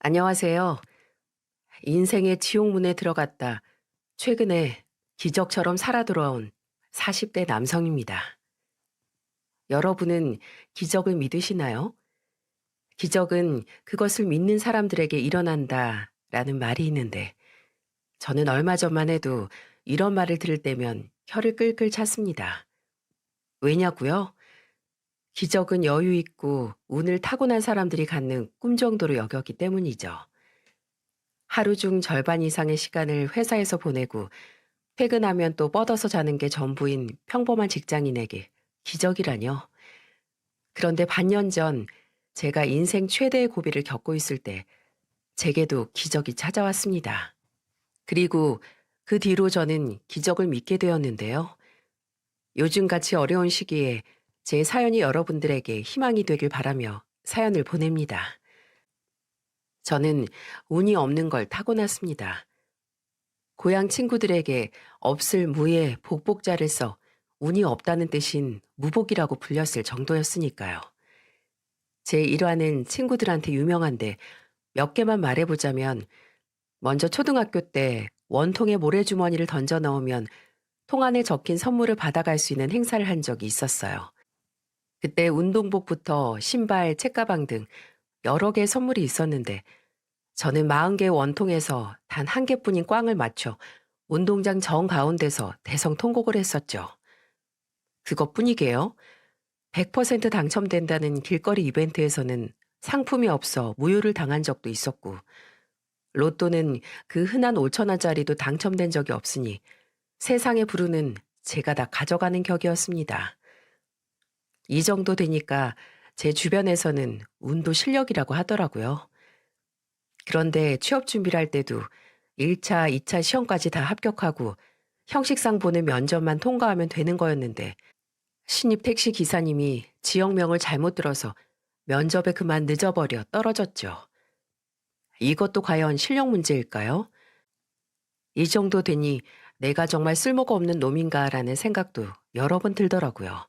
안녕하세요. 인생의 지옥문에 들어갔다. 최근에 기적처럼 살아 돌아온 40대 남성입니다. 여러분은 기적을 믿으시나요? 기적은 그것을 믿는 사람들에게 일어난다 라는 말이 있는데 저는 얼마 전만 해도 이런 말을 들을 때면 혀를 끌끌 찼습니다. 왜냐고요? 기적은 여유 있고 운을 타고난 사람들이 갖는 꿈 정도로 여겼기 때문이죠. 하루 중 절반 이상의 시간을 회사에서 보내고 퇴근하면 또 뻗어서 자는 게 전부인 평범한 직장인에게 기적이라뇨. 그런데 반년 전 제가 인생 최대의 고비를 겪고 있을 때 제게도 기적이 찾아왔습니다. 그리고 그 뒤로 저는 기적을 믿게 되었는데요. 요즘같이 어려운 시기에 제 사연이 여러분들에게 희망이 되길 바라며 사연을 보냅니다. 저는 운이 없는 걸 타고났습니다. 고향 친구들에게 없을 무에 복복자를 써 운이 없다는 뜻인 무복이라고 불렸을 정도였으니까요. 제 일화는 친구들한테 유명한데 몇 개만 말해보자면 먼저 초등학교 때 원통에 모래주머니를 던져 넣으면 통 안에 적힌 선물을 받아갈 수 있는 행사를 한 적이 있었어요. 그때 운동복부터 신발, 책가방 등 여러 개의 선물이 있었는데 저는 40개의 원통에서 단 한 개뿐인 꽝을 맞춰 운동장 정 가운데서 대성통곡을 했었죠. 그것뿐이게요. 100% 당첨된다는 길거리 이벤트에서는 상품이 없어 무효를 당한 적도 있었고, 로또는 그 흔한 5천 원짜리도 당첨된 적이 없으니 세상의 부르는 제가 다 가져가는 격이었습니다. 이 정도 되니까 제 주변에서는 운도 실력이라고 하더라고요. 그런데 취업 준비를 할 때도 1차, 2차 시험까지 다 합격하고 형식상 보는 면접만 통과하면 되는 거였는데 신입 택시 기사님이 지역명을 잘못 들어서 면접에 그만 늦어버려 떨어졌죠. 이것도 과연 실력 문제일까요? 이 정도 되니 내가 정말 쓸모가 없는 놈인가라는 생각도 여러 번 들더라고요.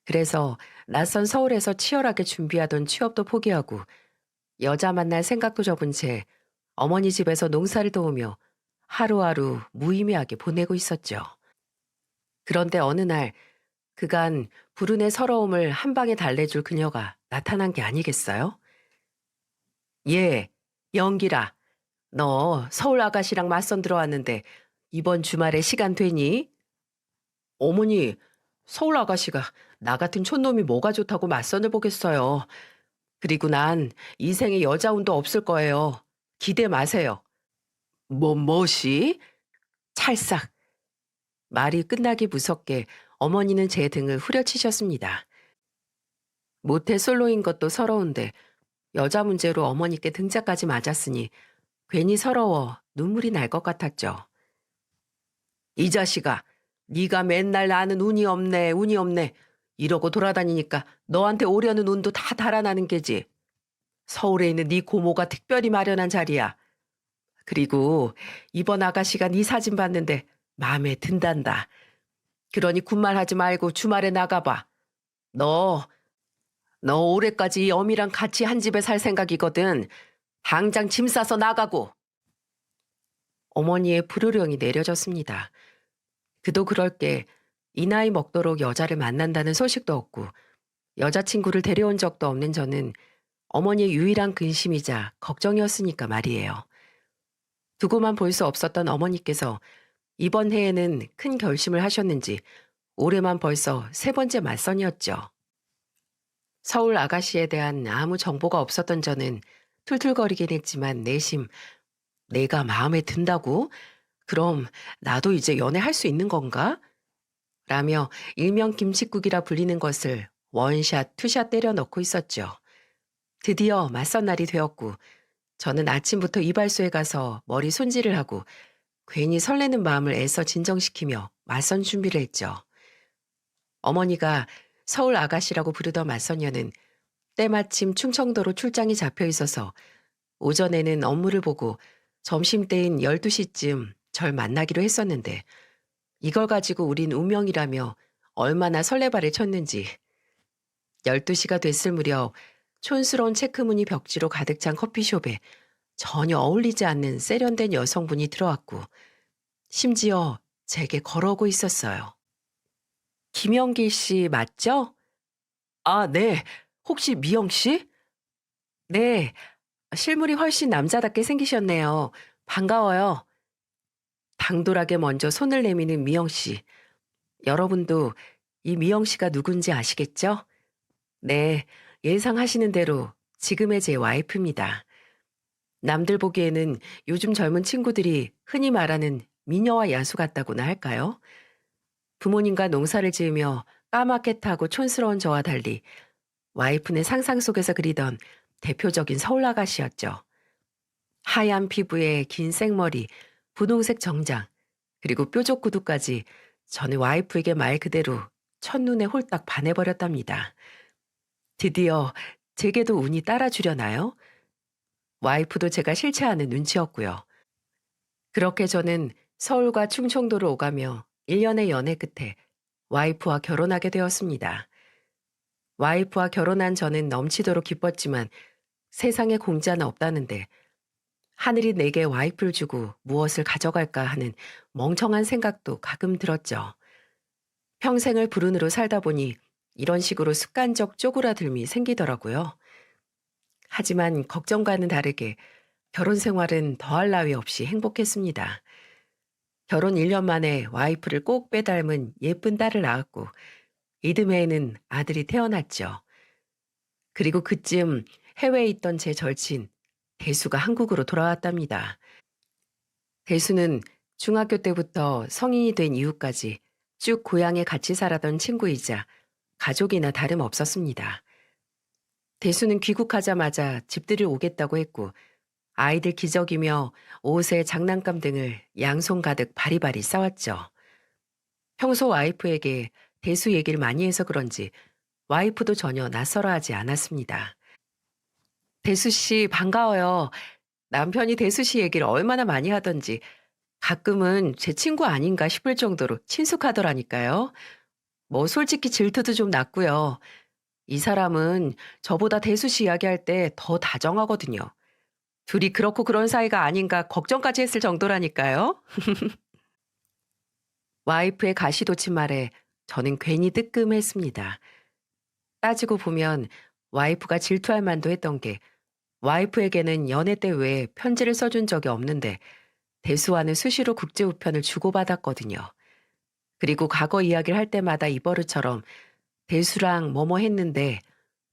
그래서 낯선 서울에서 치열하게 준비하던 취업도 포기하고 여자 만날 생각도 접은 채 어머니 집에서 농사를 도우며 하루하루 무의미하게 보내고 있었죠. 그런데 어느 날 그간 불운의 서러움을 한 방에 달래줄 그녀가 나타난 게 아니겠어요? 예, 영기라. 너 서울 아가씨랑 맞선 들어왔는데 이번 주말에 시간 되니? 어머니, 서울 아가씨가 나 같은 촌놈이 뭐가 좋다고 맞선을 보겠어요. 그리고 난 인생에 여자 운도 없을 거예요. 기대 마세요. 뭐시? 찰싹. 말이 끝나기 무섭게 어머니는 제 등을 후려치셨습니다. 모태 솔로인 것도 서러운데 여자 문제로 어머니께 등짝까지 맞았으니 괜히 서러워 눈물이 날 것 같았죠. 이 자식아, 네가 맨날 나는 운이 없네, 운이 없네 이러고 돌아다니니까 너한테 오려는 운도 다 달아나는 게지. 서울에 있는 네 고모가 특별히 마련한 자리야. 그리고 이번 아가씨가 네 사진 봤는데 마음에 든단다. 그러니 군말하지 말고 주말에 나가봐. 너, 너 올해까지 이 어미랑 같이 한 집에 살 생각이거든. 당장 짐 싸서 나가고. 어머니의 불호령이 내려졌습니다. 그도 그럴 게 이 나이 먹도록 여자를 만난다는 소식도 없고 여자친구를 데려온 적도 없는 저는 어머니의 유일한 근심이자 걱정이었으니까 말이에요. 두고만 볼 수 없었던 어머니께서 이번 해에는 큰 결심을 하셨는지 올해만 벌써 세 번째 맞선이었죠. 서울 아가씨에 대한 아무 정보가 없었던 저는 툴툴거리긴 했지만 내심 내가 마음에 든다고? 그럼 나도 이제 연애할 수 있는 건가? 라며 일명 김칫국이라 불리는 것을 원샷, 투샷 때려 넣고 있었죠. 드디어 맞선 날이 되었고 저는 아침부터 이발소에 가서 머리 손질을 하고 괜히 설레는 마음을 애써 진정시키며 맞선 준비를 했죠. 어머니가 서울 아가씨라고 부르던 맞선녀는 때마침 충청도로 출장이 잡혀 있어서 오전에는 업무를 보고 점심때인 12시쯤 절 만나기로 했었는데 이걸 가지고 우린 운명이라며 얼마나 설레발을 쳤는지 12시가 됐을 무렵 촌스러운 체크무늬 벽지로 가득 찬 커피숍에 전혀 어울리지 않는 세련된 여성분이 들어왔고 심지어 제게 걸어오고 있었어요. 김영길 씨 맞죠? 아, 네. 혹시 미영 씨? 네. 실물이 훨씬 남자답게 생기셨네요. 반가워요. 당돌하게 먼저 손을 내미는 미영 씨. 여러분도 이 미영 씨가 누군지 아시겠죠? 네. 예상하시는 대로 지금의 제 와이프입니다. 남들 보기에는 요즘 젊은 친구들이 흔히 말하는 미녀와 야수 같다고나 할까요? 부모님과 농사를 지으며 까맣게 타고 촌스러운 저와 달리 와이프는 상상 속에서 그리던 대표적인 서울 아가씨였죠. 하얀 피부에 긴 생머리, 분홍색 정장, 그리고 뾰족 구두까지 저는 와이프에게 말 그대로 첫눈에 홀딱 반해버렸답니다. 드디어 제게도 운이 따라주려나요? 와이프도 제가 싫지 않은 눈치였고요. 그렇게 저는 서울과 충청도를 오가며 1년의 연애 끝에 와이프와 결혼하게 되었습니다. 와이프와 결혼한 저는 넘치도록 기뻤지만 세상에 공짜는 없다는데 하늘이 내게 와이프를 주고 무엇을 가져갈까 하는 멍청한 생각도 가끔 들었죠. 평생을 불운으로 살다 보니 이런 식으로 습관적 쪼그라들미 생기더라고요. 하지만 걱정과는 다르게 결혼 생활은 더할 나위 없이 행복했습니다. 결혼 1년 만에 와이프를 꼭 빼닮은 예쁜 딸을 낳았고 이듬해에는 아들이 태어났죠. 그리고 그쯤 해외에 있던 제 절친 대수가 한국으로 돌아왔답니다. 대수는 중학교 때부터 성인이 된 이후까지 쭉 고향에 같이 살았던 친구이자 가족이나 다름없었습니다. 대수는 귀국하자마자 집들이 오겠다고 했고 아이들 기저귀며 옷에 장난감 등을 양손 가득 바리바리 싸왔죠. 평소 와이프에게 대수 얘기를 많이 해서 그런지 와이프도 전혀 낯설어하지 않았습니다. 대수 씨 반가워요. 남편이 대수 씨 얘기를 얼마나 많이 하던지 가끔은 제 친구 아닌가 싶을 정도로 친숙하더라니까요. 뭐 솔직히 질투도 좀 났고요. 이 사람은 저보다 대수 씨 이야기할 때 더 다정하거든요. 둘이 그렇고 그런 사이가 아닌가 걱정까지 했을 정도라니까요. 와이프의 가시돋친 말에 저는 괜히 뜨끔했습니다. 따지고 보면 와이프가 질투할 만도 했던 게 와이프에게는 연애 때 외에 편지를 써준 적이 없는데 대수와는 수시로 국제 우편을 주고받았거든요. 그리고 과거 이야기를 할 때마다 이 버릇처럼 대수랑 뭐뭐 했는데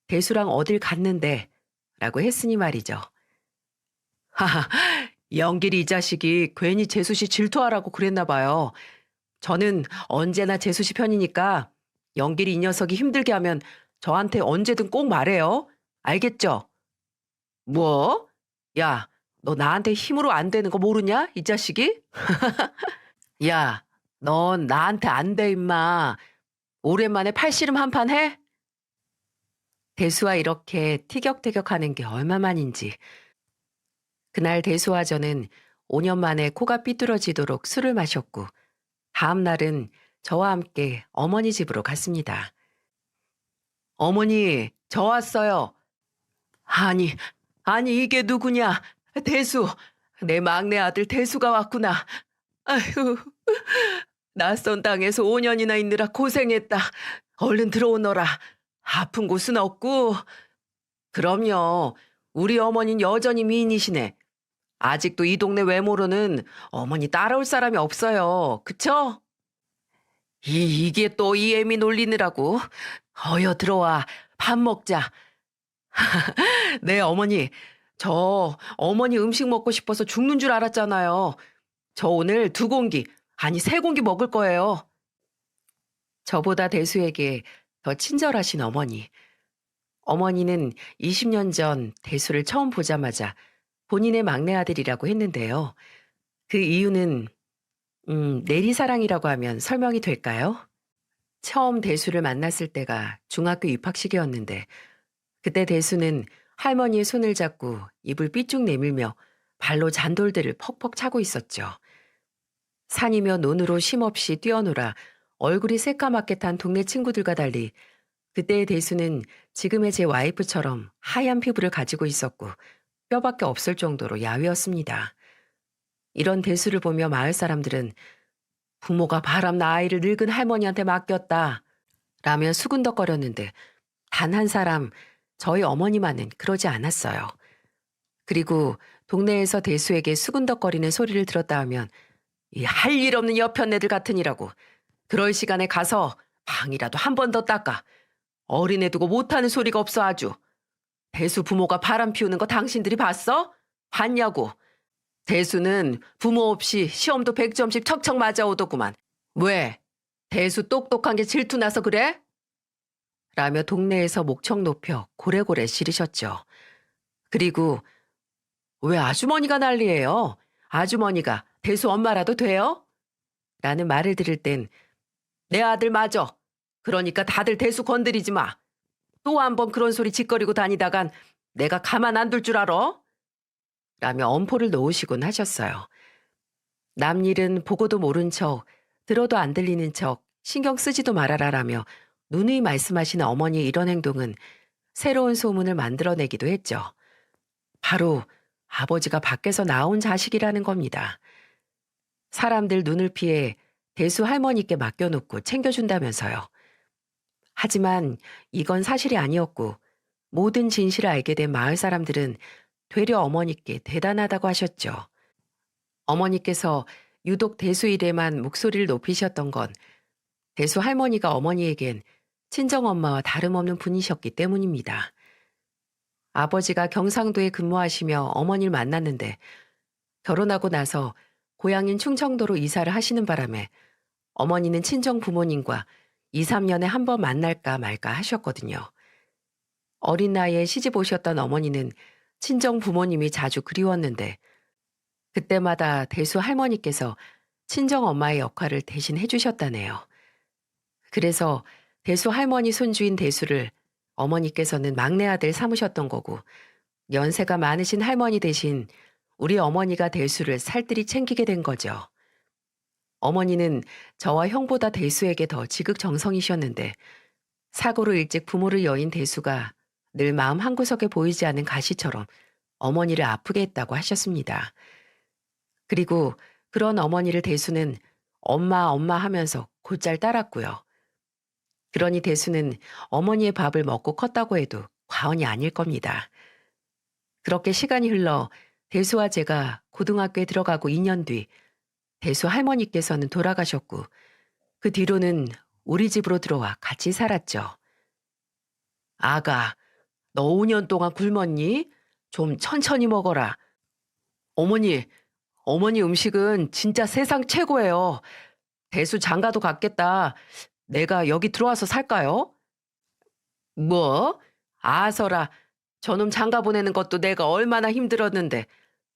대수랑 어딜 갔는데 라고 했으니 말이죠. 하하, 영길이 이 자식이 괜히 재수 씨 질투하라고 그랬나 봐요. 저는 언제나 재수 씨 편이니까 영길이 이 녀석이 힘들게 하면 저한테 언제든 꼭 말해요. 알겠죠? 뭐? 야, 너 나한테 힘으로 안 되는 거 모르냐? 이 자식이? 야, 넌 나한테 안 돼, 임마. 오랜만에 팔씨름 한 판 해? 대수와 이렇게 티격태격하는 게 얼마만인지. 그날 대수와 저는 5년 만에 코가 삐뚤어지도록 술을 마셨고 다음 날은 저와 함께 어머니 집으로 갔습니다. 어머니, 저 왔어요. 아니, 아니 이게 누구냐? 대수, 내 막내 아들 대수가 왔구나. 아휴, 낯선 땅에서 5년이나 있느라 고생했다. 얼른 들어오너라. 아픈 곳은 없고. 그럼요. 우리 어머니는 여전히 미인이시네. 아직도 이 동네 외모로는 어머니 따라올 사람이 없어요. 그쵸? 이게 또 이 애미 놀리느라고. 어여 들어와. 밥 먹자. 네, 어머니. 저 어머니 음식 먹고 싶어서 죽는 줄 알았잖아요. 저 오늘 2공기, 아니 3공기 먹을 거예요. 저보다 대수에게 더 친절하신 어머니. 어머니는 20년 전 대수를 처음 보자마자 본인의 막내 아들이라고 했는데요. 그 이유는 내리사랑이라고 하면 설명이 될까요? 처음 대수를 만났을 때가 중학교 입학식이었는데 그때 대수는 할머니의 손을 잡고 입을 삐쭉 내밀며 발로 잔돌들을 퍽퍽 차고 있었죠. 산이며 논으로 쉼없이 뛰어놀아 얼굴이 새까맣게 탄 동네 친구들과 달리 그때의 대수는 지금의 제 와이프처럼 하얀 피부를 가지고 있었고 뼈밖에 없을 정도로 야위었습니다. 이런 대수를 보며 마을 사람들은 부모가 바람나 아이를 늙은 할머니한테 맡겼다 라며 수군덕거렸는데 단 한 사람, 저희 어머니만은 그러지 않았어요. 그리고 동네에서 대수에게 수군덕거리는 소리를 들었다 하면 이 할 일 없는 여편네들 같으니라고 그럴 시간에 가서 방이라도 한 번 더 닦아. 어린애 두고 못하는 소리가 없어 아주. 대수 부모가 바람 피우는 거 당신들이 봤어? 봤냐고. 대수는 부모 없이 시험도 100점씩 척척 맞아오더구만. 왜? 대수 똑똑한 게 질투나서 그래? 라며 동네에서 목청 높여 고래고래 지르셨죠. 그리고 왜 아주머니가 난리예요? 아주머니가 대수 엄마라도 돼요? 라는 말을 들을 땐 내 아들 맞아. 그러니까 다들 대수 건드리지 마. 또 한 번 그런 소리 짓거리고 다니다간 내가 가만 안 둘 줄 알아? 라며 엄포를 놓으시곤 하셨어요. 남 일은 보고도 모른 척, 들어도 안 들리는 척, 신경 쓰지도 말아라라며 누누이 말씀하시는 어머니의 이런 행동은 새로운 소문을 만들어내기도 했죠. 바로 아버지가 밖에서 나온 자식이라는 겁니다. 사람들 눈을 피해 대수 할머니께 맡겨놓고 챙겨준다면서요. 하지만 이건 사실이 아니었고 모든 진실을 알게 된 마을 사람들은 되려 어머니께 대단하다고 하셨죠. 어머니께서 유독 대수 일에만 목소리를 높이셨던 건 대수 할머니가 어머니에겐 친정엄마와 다름없는 분이셨기 때문입니다. 아버지가 경상도에 근무하시며 어머니를 만났는데 결혼하고 나서 고향인 충청도로 이사를 하시는 바람에 어머니는 친정 부모님과 2, 3년에 한 번 만날까 말까 하셨거든요. 어린 나이에 시집 오셨던 어머니는 친정 부모님이 자주 그리웠는데 그때마다 대수 할머니께서 친정 엄마의 역할을 대신 해주셨다네요. 그래서 대수 할머니 손주인 대수를 어머니께서는 막내 아들 삼으셨던 거고 연세가 많으신 할머니 대신 우리 어머니가 대수를 살뜰히 챙기게 된 거죠. 어머니는 저와 형보다 대수에게 더 지극정성이셨는데 사고로 일찍 부모를 여인 대수가 늘 마음 한구석에 보이지 않는 가시처럼 어머니를 아프게 했다고 하셨습니다. 그리고 그런 어머니를 대수는 엄마 엄마 하면서 곧잘 따랐고요. 그러니 대수는 어머니의 밥을 먹고 컸다고 해도 과언이 아닐 겁니다. 그렇게 시간이 흘러 대수와 제가 고등학교에 들어가고 2년 뒤 대수 할머니께서는 돌아가셨고 그 뒤로는 우리 집으로 들어와 같이 살았죠. 아가, 너 5년 동안 굶었니? 좀 천천히 먹어라. 어머니 음식은 진짜 세상 최고예요. 대수 장가도 갔겠다. 내가 여기 들어와서 살까요? 뭐? 아서라. 저놈 장가 보내는 것도 내가 얼마나 힘들었는데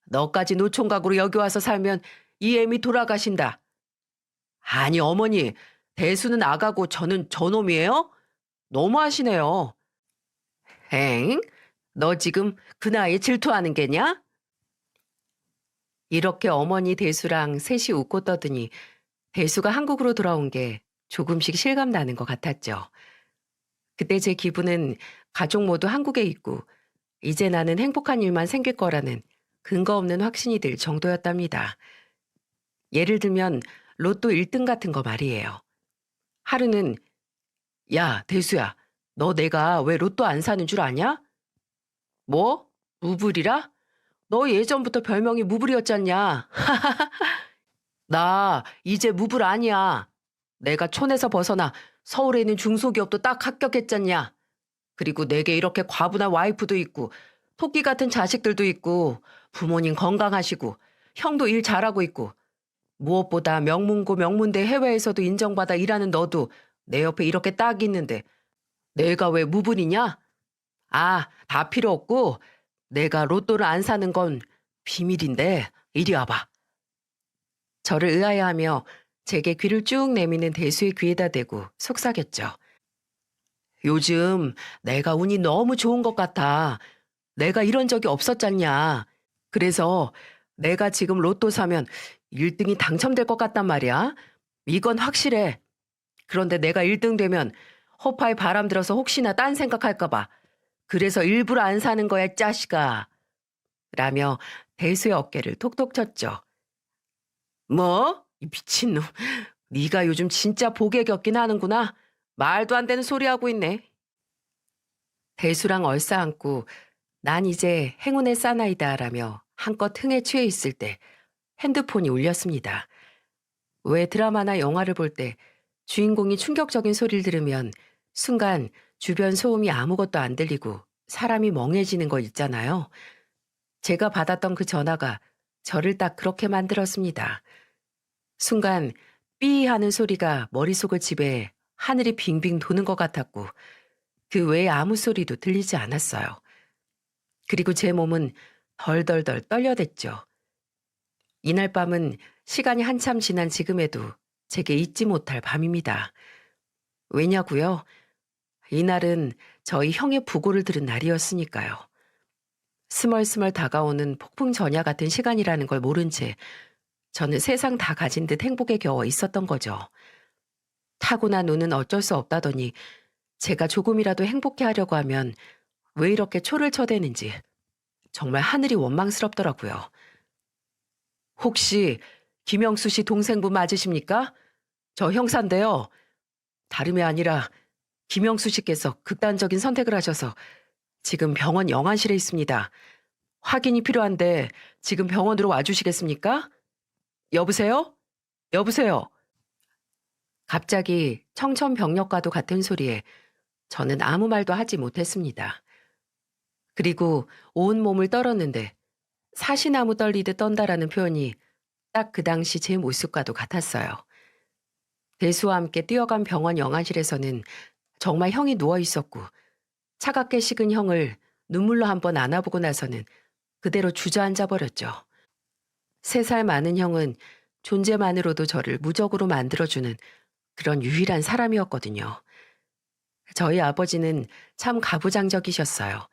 너까지 노총각으로 여기 와서 살면 이 애미 돌아가신다. 아니 어머니, 대수는 아가고 저는 저놈이에요? 너무하시네요. 엥? 너 지금 그 나이에 질투하는 게냐? 이렇게 어머니 대수랑 셋이 웃고 떠드니 대수가 한국으로 돌아온 게 조금씩 실감나는 것 같았죠. 그때 제 기분은 가족 모두 한국에 있고 이제 나는 행복한 일만 생길 거라는 근거 없는 확신이 들 정도였답니다. 예를 들면 로또 1등 같은 거 말이에요. 하루는 야 대수야, 너 내가 왜 로또 안 사는 줄 아냐? 뭐? 무불이라? 너 예전부터 별명이 무불이었잖냐? 나 이제 무불 아니야. 내가 촌에서 벗어나 서울에 있는 중소기업도 딱 합격했잖냐. 그리고 내게 이렇게 과분한 와이프도 있고 토끼 같은 자식들도 있고 부모님 건강하시고 형도 일 잘하고 있고 무엇보다 명문고 명문대 해외에서도 인정받아 일하는 너도 내 옆에 이렇게 딱 있는데 내가 왜 무불이냐? 아, 다 필요 없고 내가 로또를 안 사는 건 비밀인데 이리 와봐. 저를 의아해하며 제게 귀를 쭉 내미는 대수의 귀에다 대고 속삭였죠. 요즘 내가 운이 너무 좋은 것 같아. 내가 이런 적이 없었잖냐. 그래서 내가 지금 로또 사면 1등이 당첨될 것 같단 말이야. 이건 확실해. 그런데 내가 1등 되면 허파에 바람 들어서 혹시나 딴 생각할까 봐. 그래서 일부러 안 사는 거야, 짜식아. 라며 대수의 어깨를 톡톡 쳤죠. 뭐? 이 미친놈. 네가 요즘 진짜 복에 겼긴 하는구나. 말도 안 되는 소리 하고 있네. 대수랑 얼싸안고 난 이제 행운의 사나이다라며 한껏 흥에 취해 있을 때 핸드폰이 울렸습니다. 왜 드라마나 영화를 볼 때 주인공이 충격적인 소리를 들으면 순간 주변 소음이 아무것도 안 들리고 사람이 멍해지는 거 있잖아요. 제가 받았던 그 전화가 저를 딱 그렇게 만들었습니다. 순간 삐 하는 소리가 머릿속을 지배해 하늘이 빙빙 도는 것 같았고 그 외에 아무 소리도 들리지 않았어요. 그리고 제 몸은 덜덜덜 떨려댔죠. 이날 밤은 시간이 한참 지난 지금에도 제게 잊지 못할 밤입니다. 왜냐고요? 이날은 저희 형의 부고를 들은 날이었으니까요. 스멀스멀 다가오는 폭풍 전야 같은 시간이라는 걸 모른 채 저는 세상 다 가진 듯 행복에 겨워 있었던 거죠. 타고난 운은 어쩔 수 없다더니 제가 조금이라도 행복해 하려고 하면 왜 이렇게 초를 쳐대는지 정말 하늘이 원망스럽더라고요. 혹시 김영수 씨 동생분 맞으십니까? 저 형사인데요. 다름이 아니라 김영수 씨께서 극단적인 선택을 하셔서 지금 병원 영안실에 있습니다. 확인이 필요한데 지금 병원으로 와주시겠습니까? 여보세요? 여보세요? 갑자기 청천벽력과도 같은 소리에 저는 아무 말도 하지 못했습니다. 그리고 온 몸을 떨었는데 사시나무 떨리듯 떤다라는 표현이 딱 그 당시 제 모습과도 같았어요. 대수와 함께 뛰어간 병원 영안실에서는 정말 형이 누워 있었고 차갑게 식은 형을 눈물로 한번 안아보고 나서는 그대로 주저앉아 버렸죠. 3살 많은 형은 존재만으로도 저를 무적으로 만들어주는 그런 유일한 사람이었거든요. 저희 아버지는 참 가부장적이셨어요.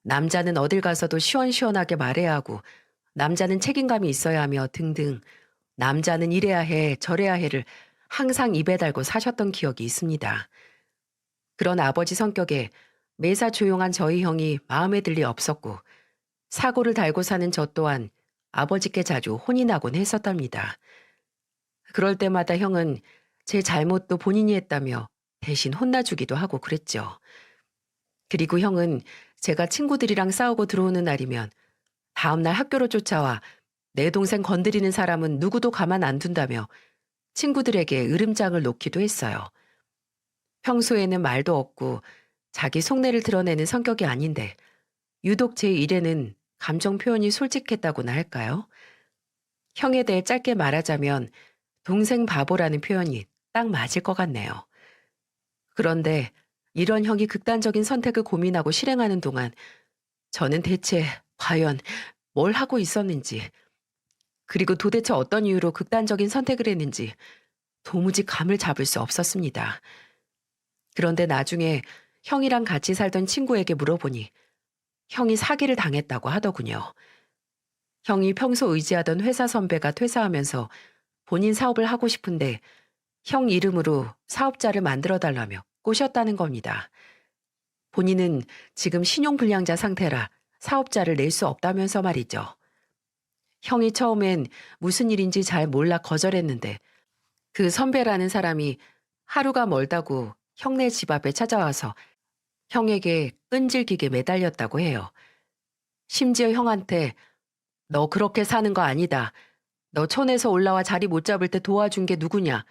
남자는 어딜 가서도 시원시원하게 말해야 하고 남자는 책임감이 있어야 하며 등등 남자는 이래야 해 저래야 해를 항상 입에 달고 사셨던 기억이 있습니다. 그런 아버지 성격에 매사 조용한 저희 형이 마음에 들 리 없었고 사고를 달고 사는 저 또한 아버지께 자주 혼이 나곤 했었답니다. 그럴 때마다 형은 제 잘못도 본인이 했다며 대신 혼나주기도 하고 그랬죠. 그리고 형은 제가 친구들이랑 싸우고 들어오는 날이면 다음날 학교로 쫓아와 내 동생 건드리는 사람은 누구도 가만 안 둔다며 친구들에게 으름장을 놓기도 했어요. 평소에는 말도 없고 자기 속내를 드러내는 성격이 아닌데 유독 제 일에는 감정 표현이 솔직했다고나 할까요? 형에 대해 짧게 말하자면 동생 바보라는 표현이 딱 맞을 것 같네요. 그런데 이런 형이 극단적인 선택을 고민하고 실행하는 동안 저는 대체 과연 뭘 하고 있었는지 그리고 도대체 어떤 이유로 극단적인 선택을 했는지 도무지 감을 잡을 수 없었습니다. 그런데 나중에 형이랑 같이 살던 친구에게 물어보니 형이 사기를 당했다고 하더군요. 형이 평소 의지하던 회사 선배가 퇴사하면서 본인 사업을 하고 싶은데 형 이름으로 사업자를 만들어 달라며 꼬셨다는 겁니다. 본인은 지금 신용불량자 상태라 사업자를 낼 수 없다면서 말이죠. 형이 처음엔 무슨 일인지 잘 몰라 거절했는데 그 선배라는 사람이 하루가 멀다고 형네 집 앞에 찾아와서 형에게 끈질기게 매달렸다고 해요. 심지어 형한테 너 그렇게 사는 거 아니다. 너 촌에서 올라와 자리 못 잡을 때 도와준 게 누구냐.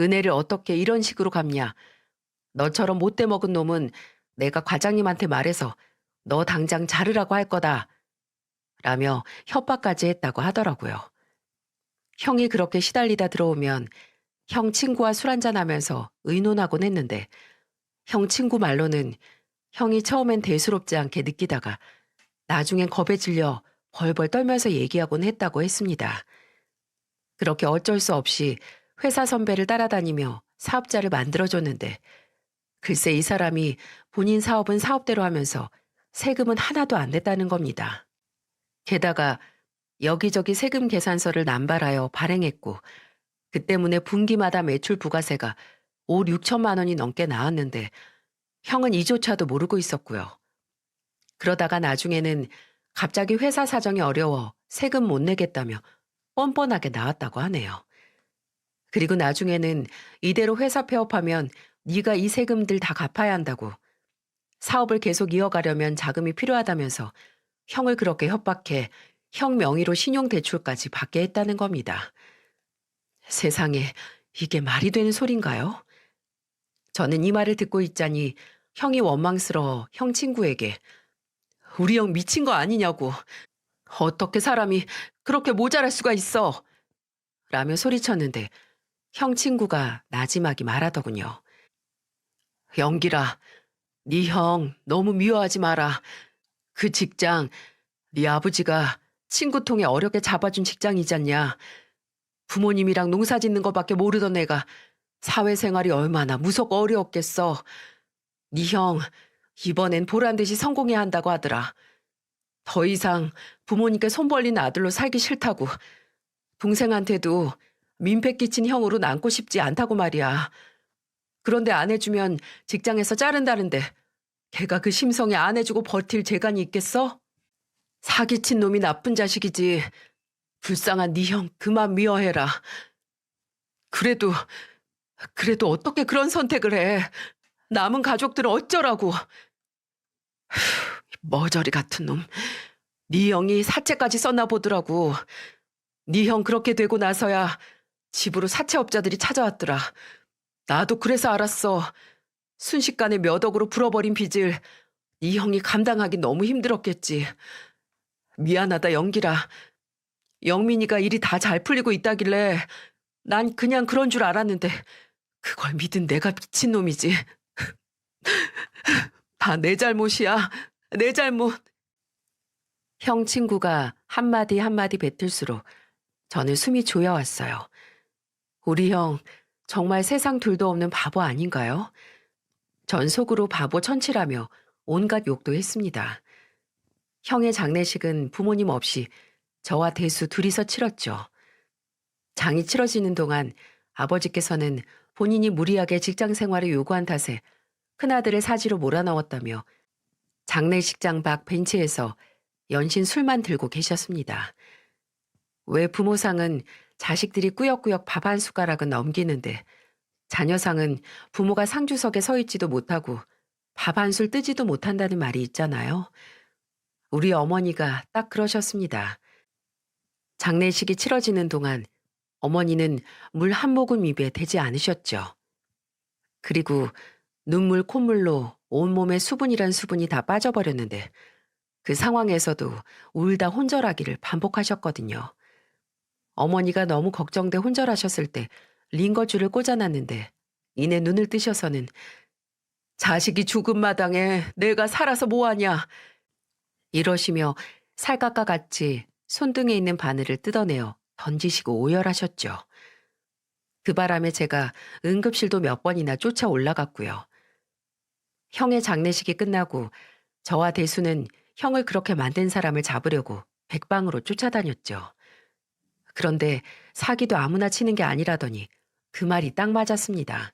은혜를 어떻게 이런 식으로 갚냐. 너처럼 못돼 먹은 놈은 내가 과장님한테 말해서 너 당장 자르라고 할 거다. 라며 협박까지 했다고 하더라고요. 형이 그렇게 시달리다 들어오면 형 친구와 술 한잔하면서 의논하곤 했는데 형 친구 말로는 형이 처음엔 대수롭지 않게 느끼다가 나중엔 겁에 질려 벌벌 떨면서 얘기하곤 했다고 했습니다. 그렇게 어쩔 수 없이 회사 선배를 따라다니며 사업자를 만들어줬는데 글쎄 이 사람이 본인 사업은 사업대로 하면서 세금은 하나도 안 냈다는 겁니다. 게다가 여기저기 세금 계산서를 남발하여 발행했고 그 때문에 분기마다 매출 부가세가 5, 6천만 원이 넘게 나왔는데 형은 이조차도 모르고 있었고요. 그러다가 나중에는 갑자기 회사 사정이 어려워 세금 못 내겠다며 뻔뻔하게 나왔다고 하네요. 그리고 나중에는 이대로 회사 폐업하면 네가 이 세금들 다 갚아야 한다고, 사업을 계속 이어가려면 자금이 필요하다면서 형을 그렇게 협박해 형 명의로 신용대출까지 받게 했다는 겁니다. 세상에, 이게 말이 되는 소린가요? 저는 이 말을 듣고 있자니 형이 원망스러워 형 친구에게 우리 형 미친 거 아니냐고, 어떻게 사람이 그렇게 모자랄 수가 있어, 라며 소리쳤는데 형 친구가 나지막이 말하더군요. 영길아, 네 형 너무 미워하지 마라. 그 직장 네 아버지가 친구 통해 어렵게 잡아준 직장이잖냐. 부모님이랑 농사 짓는 거밖에 모르던 애가 사회생활이 얼마나 무섭고 어려웠겠어. 네 형 이번엔 보란 듯이 성공해야 한다고 하더라. 더 이상 부모님께 손 벌린 아들로 살기 싫다고. 동생한테도 민폐 끼친 형으로 남고 싶지 않다고 말이야. 그런데 안 해주면 직장에서 자른다는데 걔가 그 심성에 안 해주고 버틸 재간이 있겠어? 사기친 놈이 나쁜 자식이지. 불쌍한 네 형 그만 미워해라. 그래도 어떻게 그런 선택을 해. 남은 가족들은 어쩌라고. 머저리 같은 놈. 네 형이 사채까지 썼나 보더라고. 네 형 그렇게 되고 나서야 집으로 사채업자들이 찾아왔더라. 나도 그래서 알았어. 순식간에 몇 억으로 불어버린 빚을 네 형이 감당하기 너무 힘들었겠지. 미안하다 영길아. 영민이가 일이 다 잘 풀리고 있다길래 난 그냥 그런 줄 알았는데 그걸 믿은 내가 미친놈이지. 다 내 잘못이야. 내 잘못. 형 친구가 한마디 한마디 뱉을수록 저는 숨이 조여왔어요. 우리 형 정말 세상 둘도 없는 바보 아닌가요? 전 속으로 바보 천치라며 온갖 욕도 했습니다. 형의 장례식은 부모님 없이 저와 대수 둘이서 치렀죠. 장이 치러지는 동안 아버지께서는 본인이 무리하게 직장 생활을 요구한 탓에 큰아들을 사지로 몰아넣었다며 장례식장 밖 벤치에서 연신 술만 들고 계셨습니다. 왜 부모상은 자식들이 꾸역꾸역 밥 한 숟가락은 넘기는데 자녀상은 부모가 상주석에 서 있지도 못하고 밥 한 술 뜨지도 못한다는 말이 있잖아요. 우리 어머니가 딱 그러셨습니다. 장례식이 치러지는 동안 어머니는 물 한 모금 입에 대지 않으셨죠. 그리고 눈물 콧물로 온몸에 수분이란 수분이 다 빠져버렸는데 그 상황에서도 울다 혼절하기를 반복하셨거든요. 어머니가 너무 걱정돼 혼절하셨을 때 링거줄을 꽂아놨는데 이내 눈을 뜨셔서는 자식이 죽은 마당에 내가 살아서 뭐하냐 이러시며 살갗과 같이 손등에 있는 바늘을 뜯어내어 던지시고 오열하셨죠. 그 바람에 제가 응급실도 몇 번이나 쫓아 올라갔고요. 형의 장례식이 끝나고 저와 대수는 형을 그렇게 만든 사람을 잡으려고 백방으로 쫓아다녔죠. 그런데 사기도 아무나 치는 게 아니라더니 그 말이 딱 맞았습니다.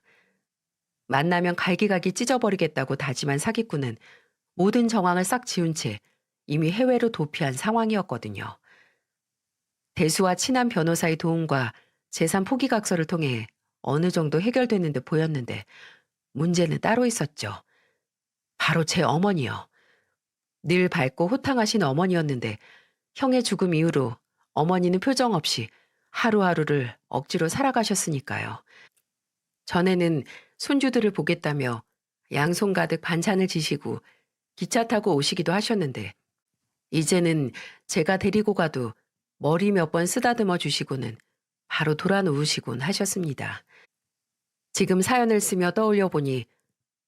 만나면 갈기갈기 찢어버리겠다고 다짐한 사기꾼은 모든 정황을 싹 지운 채 이미 해외로 도피한 상황이었거든요. 대수와 친한 변호사의 도움과 재산 포기각서를 통해 어느 정도 해결되는 듯 보였는데 문제는 따로 있었죠. 바로 제 어머니요. 늘 밝고 호탕하신 어머니였는데 형의 죽음 이후로 어머니는 표정 없이 하루하루를 억지로 살아가셨으니까요. 전에는 손주들을 보겠다며 양손 가득 반찬을 지시고 기차 타고 오시기도 하셨는데 이제는 제가 데리고 가도 머리 몇 번 쓰다듬어 주시고는 바로 돌아 누우시곤 하셨습니다. 지금 사연을 쓰며 떠올려 보니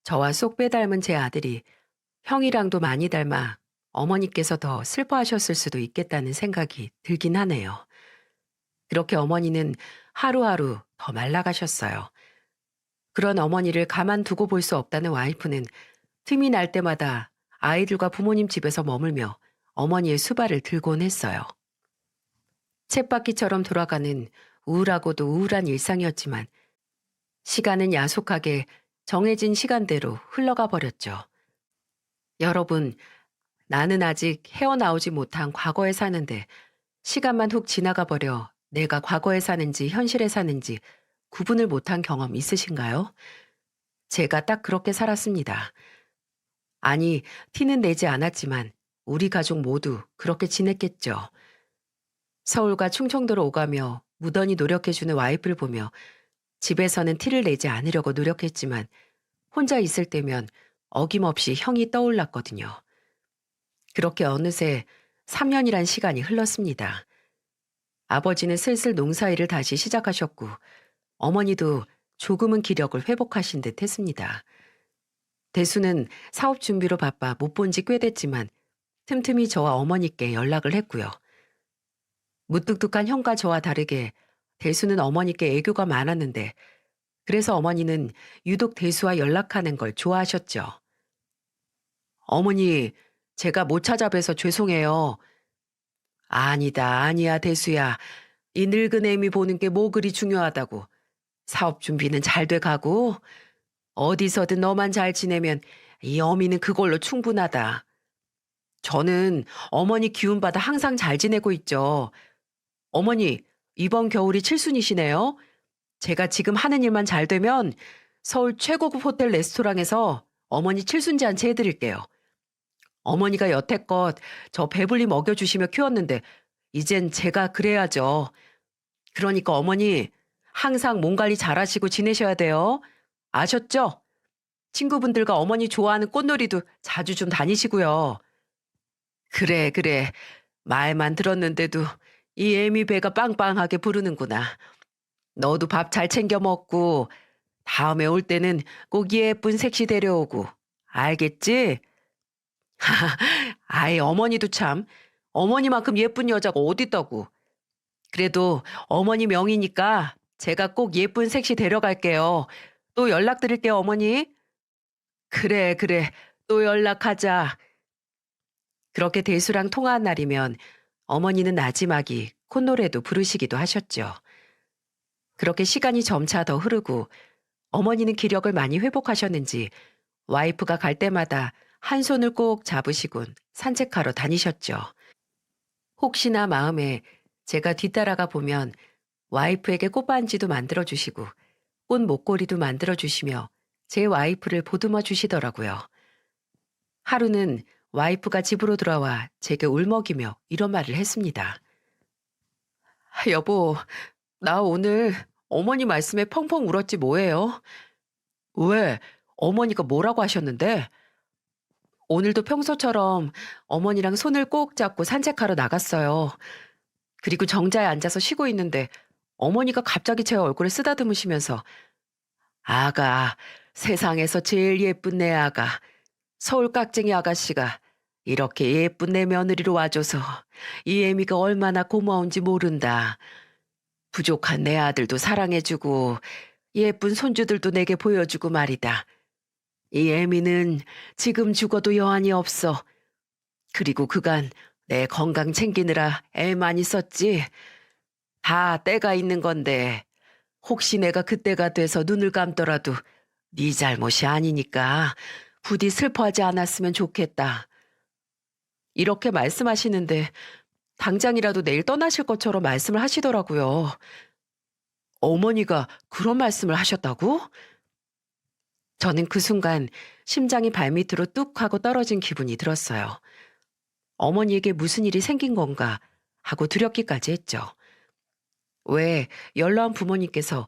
저와 쏙 빼닮은 제 아들이 형이랑도 많이 닮아 어머니께서 더 슬퍼하셨을 수도 있겠다는 생각이 들긴 하네요. 그렇게 어머니는 하루하루 더 말라가셨어요. 그런 어머니를 가만두고 볼 수 없다는 와이프는 틈이 날 때마다 아이들과 부모님 집에서 머물며 어머니의 수발을 들곤 했어요. 쳇바퀴처럼 돌아가는 우울하고도 우울한 일상이었지만 시간은 야속하게 정해진 시간대로 흘러가 버렸죠. 여러분, 나는 아직 헤어나오지 못한 과거에 사는데 시간만 훅 지나가 버려 내가 과거에 사는지 현실에 사는지 구분을 못한 경험 있으신가요? 제가 딱 그렇게 살았습니다. 아니, 티는 내지 않았지만 우리 가족 모두 그렇게 지냈겠죠. 서울과 충청도로 오가며 무던히 노력해주는 와이프를 보며 집에서는 티를 내지 않으려고 노력했지만 혼자 있을 때면 어김없이 형이 떠올랐거든요. 그렇게 어느새 3년이란 시간이 흘렀습니다. 아버지는 슬슬 농사일을 다시 시작하셨고 어머니도 조금은 기력을 회복하신 듯 했습니다. 대수는 사업 준비로 바빠 못 본 지 꽤 됐지만 틈틈이 저와 어머니께 연락을 했고요. 무뚝뚝한 형과 저와 다르게 대수는 어머니께 애교가 많았는데 그래서 어머니는 유독 대수와 연락하는 걸 좋아하셨죠. 어머니, 제가 못 찾아뵈서 죄송해요. 아니다, 아니야, 대수야. 이 늙은 애미 보는 게 뭐 그리 중요하다고. 사업 준비는 잘 돼 가고 어디서든 너만 잘 지내면 이 어미는 그걸로 충분하다. 저는 어머니 기운받아 항상 잘 지내고 있죠. 어머니, 이번 겨울이 칠순이시네요. 제가 지금 하는 일만 잘 되면 서울 최고급 호텔 레스토랑에서 어머니 칠순잔치 해드릴게요. 어머니가 여태껏 저 배불리 먹여주시며 키웠는데 이젠 제가 그래야죠. 그러니까 어머니 항상 몸 관리 잘하시고 지내셔야 돼요. 아셨죠? 친구분들과 어머니 좋아하는 꽃놀이도 자주 좀 다니시고요. 그래, 그래. 말만 들었는데도 이 애미 배가 빵빵하게 부르는구나. 너도 밥 잘 챙겨 먹고 다음에 올 때는 꼭 예쁜 색시 데려오고. 알겠지? 아이, 어머니도 참. 어머니만큼 예쁜 여자가 어딨다고. 그래도 어머니 명의니까 제가 꼭 예쁜 색시 데려갈게요. 또 연락드릴게요, 어머니. 그래, 그래. 또 연락하자. 그렇게 대수랑 통화한 날이면 어머니는 나지막이 콧노래도 부르시기도 하셨죠. 그렇게 시간이 점차 더 흐르고 어머니는 기력을 많이 회복하셨는지 와이프가 갈 때마다 한 손을 꼭 잡으시곤 산책하러 다니셨죠. 혹시나 마음에 제가 뒤따라가 보면 와이프에게 꽃반지도 만들어주시고 꽃 목걸이도 만들어주시며 제 와이프를 보듬어 주시더라고요. 하루는 와이프가 집으로 돌아와 제게 울먹이며 이런 말을 했습니다. 여보, 나 오늘 어머니 말씀에 펑펑 울었지 뭐예요? 왜? 어머니가 뭐라고 하셨는데? 오늘도 평소처럼 어머니랑 손을 꼭 잡고 산책하러 나갔어요. 그리고 정자에 앉아서 쉬고 있는데 어머니가 갑자기 제 얼굴을 쓰다듬으시면서 아가, 세상에서 제일 예쁜 내 아가, 서울 깍쟁이 아가씨가 이렇게 예쁜 내 며느리로 와줘서 이 애미가 얼마나 고마운지 모른다. 부족한 내 아들도 사랑해주고 예쁜 손주들도 내게 보여주고 말이다. 이 애미는 지금 죽어도 여한이 없어. 그리고 그간 내 건강 챙기느라 애 많이 썼지. 다 때가 있는 건데 혹시 내가 그때가 돼서 눈을 감더라도 네 잘못이 아니니까 부디 슬퍼하지 않았으면 좋겠다. 이렇게 말씀하시는데 당장이라도 내일 떠나실 것처럼 말씀을 하시더라고요. 어머니가 그런 말씀을 하셨다고? 저는 그 순간 심장이 발밑으로 뚝 하고 떨어진 기분이 들었어요. 어머니에게 무슨 일이 생긴 건가 하고 두렵기까지 했죠. 왜 연로한 부모님께서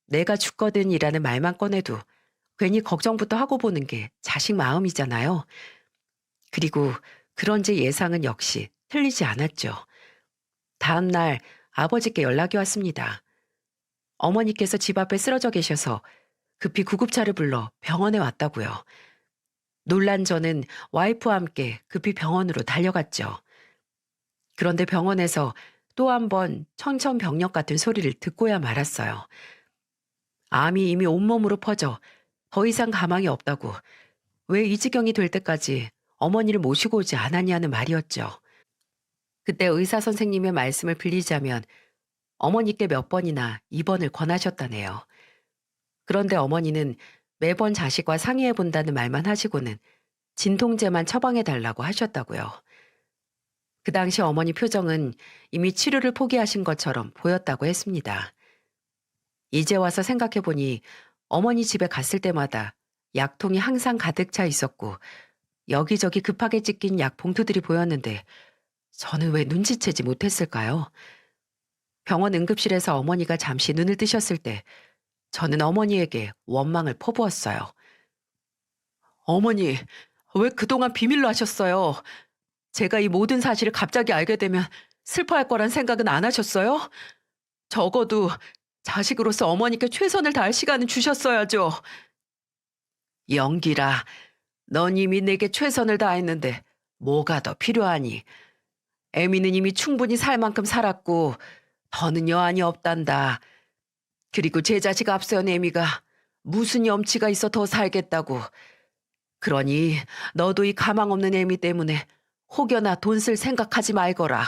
내가 죽거든이라는 말만 꺼내도 괜히 걱정부터 하고 보는 게 자식 마음이잖아요. 그리고 그런 제 예상은 역시 틀리지 않았죠. 다음 날 아버지께 연락이 왔습니다. 어머니께서 집 앞에 쓰러져 계셔서 급히 구급차를 불러 병원에 왔다고요. 놀란 저는 와이프와 함께 급히 병원으로 달려갔죠. 그런데 병원에서 또 한 번 청천벽력 같은 소리를 듣고야 말았어요. 암이 이미 온몸으로 퍼져 더 이상 가망이 없다고 왜 이 지경이 될 때까지 어머니를 모시고 오지 않았냐는 말이었죠. 그때 의사 선생님의 말씀을 빌리자면 어머니께 몇 번이나 입원을 권하셨다네요. 그런데 어머니는 매번 자식과 상의해 본다는 말만 하시고는 진통제만 처방해 달라고 하셨다고요. 그 당시 어머니 표정은 이미 치료를 포기하신 것처럼 보였다고 했습니다. 이제 와서 생각해 보니 어머니 집에 갔을 때마다 약통이 항상 가득 차 있었고 여기저기 급하게 찢긴 약 봉투들이 보였는데 저는 왜 눈치채지 못했을까요? 병원 응급실에서 어머니가 잠시 눈을 뜨셨을 때 저는 어머니에게 원망을 퍼부었어요. 어머니, 왜 그동안 비밀로 하셨어요? 제가 이 모든 사실을 갑자기 알게 되면 슬퍼할 거란 생각은 안 하셨어요? 적어도 자식으로서 어머니께 최선을 다할 시간은 주셨어야죠. 영기라, 넌 이미 내게 최선을 다했는데 뭐가 더 필요하니? 애미는 이미 충분히 살 만큼 살았고 더는 여한이 없단다. 그리고 제 자식 앞선 애미가 무슨 염치가 있어 더 살겠다고. 그러니 너도 이 가망 없는 애미 때문에 혹여나 돈 쓸 생각하지 말거라.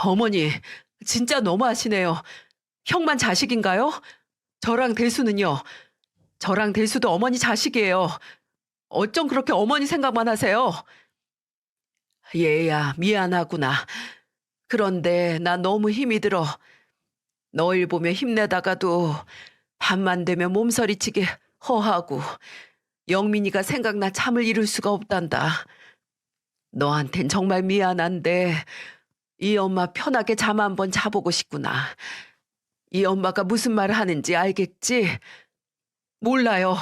어머니, 진짜 너무하시네요. 형만 자식인가요? 저랑 대수는요? 저랑 대수도 어머니 자식이에요. 어쩜 그렇게 어머니 생각만 하세요? 얘야, 미안하구나. 그런데 나 너무 힘이 들어. 너일 보며 힘내다가도 밤만 되면 몸서리치게 허하고 영민이가 생각나 잠을 이룰 수가 없단다. 너한텐 정말 미안한데 이 엄마 편하게 잠 한번 자보고 싶구나. 이 엄마가 무슨 말을 하는지 알겠지? 몰라요.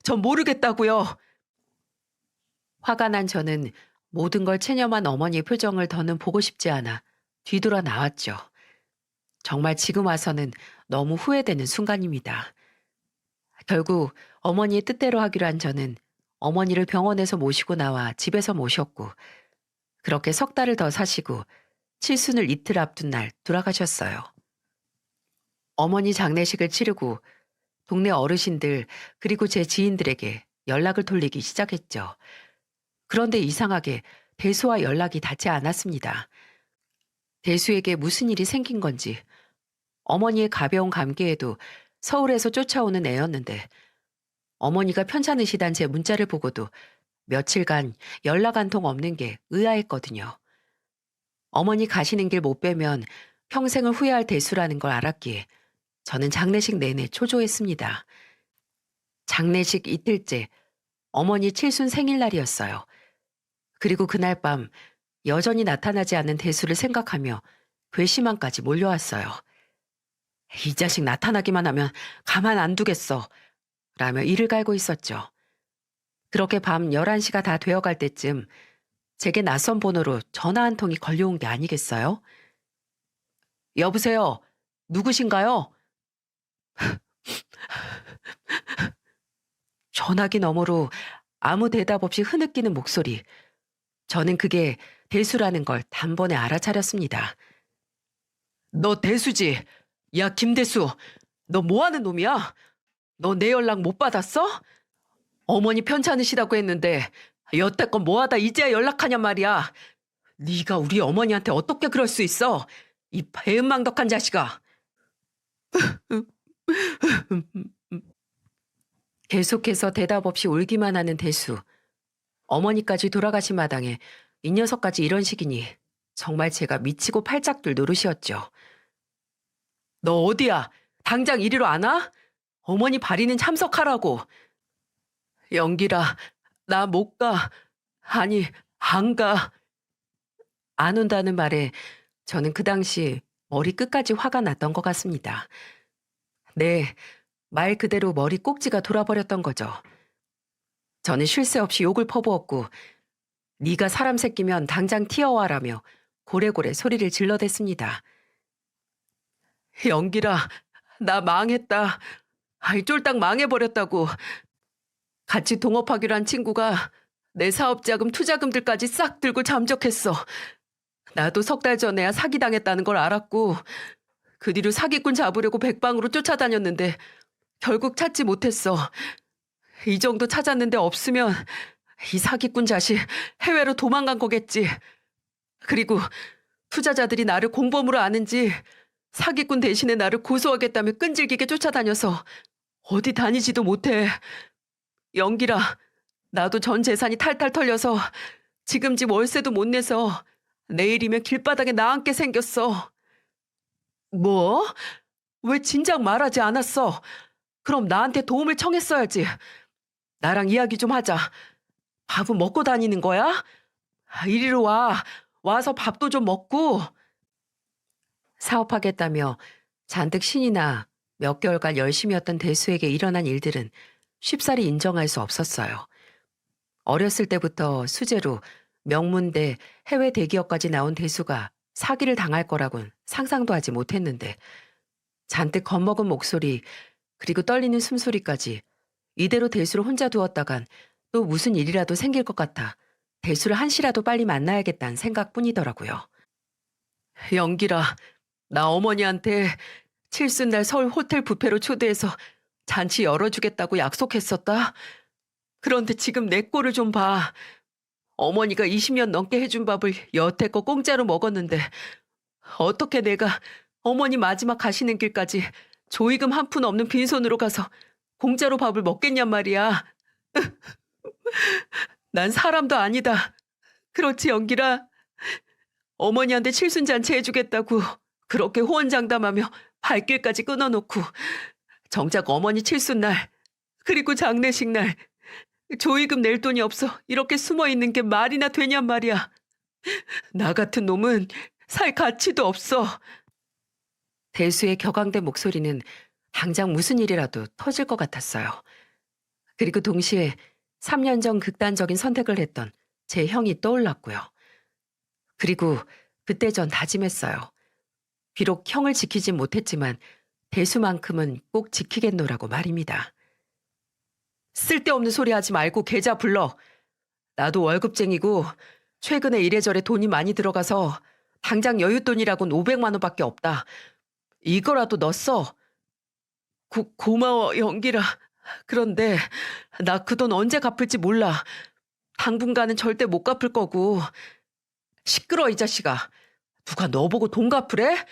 전 모르겠다고요. 화가 난 저는 모든 걸 체념한 어머니의 표정을 더는 보고 싶지 않아 뒤돌아 나왔죠. 정말 지금 와서는 너무 후회되는 순간입니다. 결국 어머니의 뜻대로 하기로 한 저는 어머니를 병원에서 모시고 나와 집에서 모셨고 그렇게 석 달을 더 사시고 칠순을 이틀 앞둔 날 돌아가셨어요. 어머니 장례식을 치르고 동네 어르신들 그리고 제 지인들에게 연락을 돌리기 시작했죠. 그런데 이상하게 대수와 연락이 닿지 않았습니다. 대수에게 무슨 일이 생긴 건지 어머니의 가벼운 감기에도 서울에서 쫓아오는 애였는데 어머니가 편찮으시단 제 문자를 보고도 며칠간 연락 한 통 없는 게 의아했거든요. 어머니 가시는 길 못 빼면 평생을 후회할 대수라는 걸 알았기에 저는 장례식 내내 초조했습니다. 장례식 이틀째 어머니 칠순 생일날이었어요. 그리고 그날 밤 여전히 나타나지 않는 대수를 생각하며 괘씸함까지 몰려왔어요. 이 자식 나타나기만 하면 가만 안 두겠어 라며 이를 갈고 있었죠. 그렇게 밤 11시가 다 되어갈 때쯤 제게 낯선 번호로 전화 한 통이 걸려온 게 아니겠어요? 여보세요? 누구신가요? 전화기 너머로 아무 대답 없이 흐느끼는 목소리. 저는 그게 대수라는 걸 단번에 알아차렸습니다. 너 대수지? 야, 김대수. 너 뭐하는 놈이야? 너 내 연락 못 받았어? 어머니 편찮으시다고 했는데 여태껏 뭐하다 이제야 연락하냔 말이야. 네가 우리 어머니한테 어떻게 그럴 수 있어? 이 배은망덕한 자식아. 계속해서 대답 없이 울기만 하는 대수. 어머니까지 돌아가신 마당에 이 녀석까지 이런 식이니 정말 제가 미치고 팔짝들 노릇이었죠. 너 어디야? 당장 이리로 안 와? 어머니 발의는 참석하라고. 영기라, 나 못 가. 아니, 안 가. 안 온다는 말에 저는 그 당시 머리 끝까지 화가 났던 것 같습니다. 네, 말 그대로 머리 꼭지가 돌아버렸던 거죠. 저는 쉴 새 없이 욕을 퍼부었고 네가 사람 새끼면 당장 튀어와라며 고래고래 소리를 질러댔습니다. 영기라, 나 망했다. 아이 쫄딱 망해버렸다고. 같이 동업하기로 한 친구가 내 사업자금 투자금들까지 싹 들고 잠적했어. 나도 석 달 전에야 사기당했다는 걸 알았고 그 뒤로 사기꾼 잡으려고 백방으로 쫓아다녔는데 결국 찾지 못했어. 이 정도 찾았는데 없으면 이 사기꾼 자식 해외로 도망간 거겠지. 그리고 투자자들이 나를 공범으로 아는지 사기꾼 대신에 나를 고소하겠다며 끈질기게 쫓아다녀서 어디 다니지도 못해. 영길아, 나도 전 재산이 탈탈 털려서 지금 집 월세도 못 내서 내일이면 길바닥에 나앉게 생겼어. 뭐? 왜 진작 말하지 않았어? 그럼 나한테 도움을 청했어야지. 나랑 이야기 좀 하자. 밥은 먹고 다니는 거야? 이리로 와. 와서 밥도 좀 먹고. 사업하겠다며 잔뜩 신이 나 몇 개월간 열심히 했던 대수에게 일어난 일들은 쉽사리 인정할 수 없었어요. 어렸을 때부터 수재로 명문대 해외 대기업까지 나온 대수가 사기를 당할 거라곤 상상도 하지 못했는데 잔뜩 겁먹은 목소리 그리고 떨리는 숨소리까지 이대로 대수를 혼자 두었다간 또 무슨 일이라도 생길 것 같아 대수를 한시라도 빨리 만나야겠다는 생각뿐이더라고요. 영길아, 나 어머니한테 칠순날 서울 호텔 뷔페로 초대해서 잔치 열어주겠다고 약속했었다. 그런데 지금 내 꼴을 좀 봐. 어머니가 20년 넘게 해준 밥을 여태껏 공짜로 먹었는데 어떻게 내가 어머니 마지막 가시는 길까지 조의금 한 푼 없는 빈손으로 가서 공짜로 밥을 먹겠냔 말이야. 난 사람도 아니다. 그렇지, 영길아. 어머니한테 칠순잔치 해주겠다고 그렇게 호언장담하며 발길까지 끊어놓고 정작 어머니 칠순날 그리고 장례식 날 조의금 낼 돈이 없어 이렇게 숨어있는 게 말이나 되냔 말이야. 나 같은 놈은 살 가치도 없어. 대수의 격앙된 목소리는 당장 무슨 일이라도 터질 것 같았어요. 그리고 동시에 3년 전 극단적인 선택을 했던 제 형이 떠올랐고요. 그리고 그때 전 다짐했어요. 비록 형을 지키진 못했지만 대수만큼은 꼭 지키겠노라고 말입니다. 쓸데없는 소리 하지 말고 계좌 불러. 나도 월급쟁이고 최근에 이래저래 돈이 많이 들어가서 당장 여윳돈이라곤 500만 원밖에 없다. 이거라도 넣었어. 고마워, 영길아. 그런데 나 그 돈 언제 갚을지 몰라. 당분간은 절대 못 갚을 거고. 시끄러, 이 자식아. 누가 너 보고 돈 갚으래?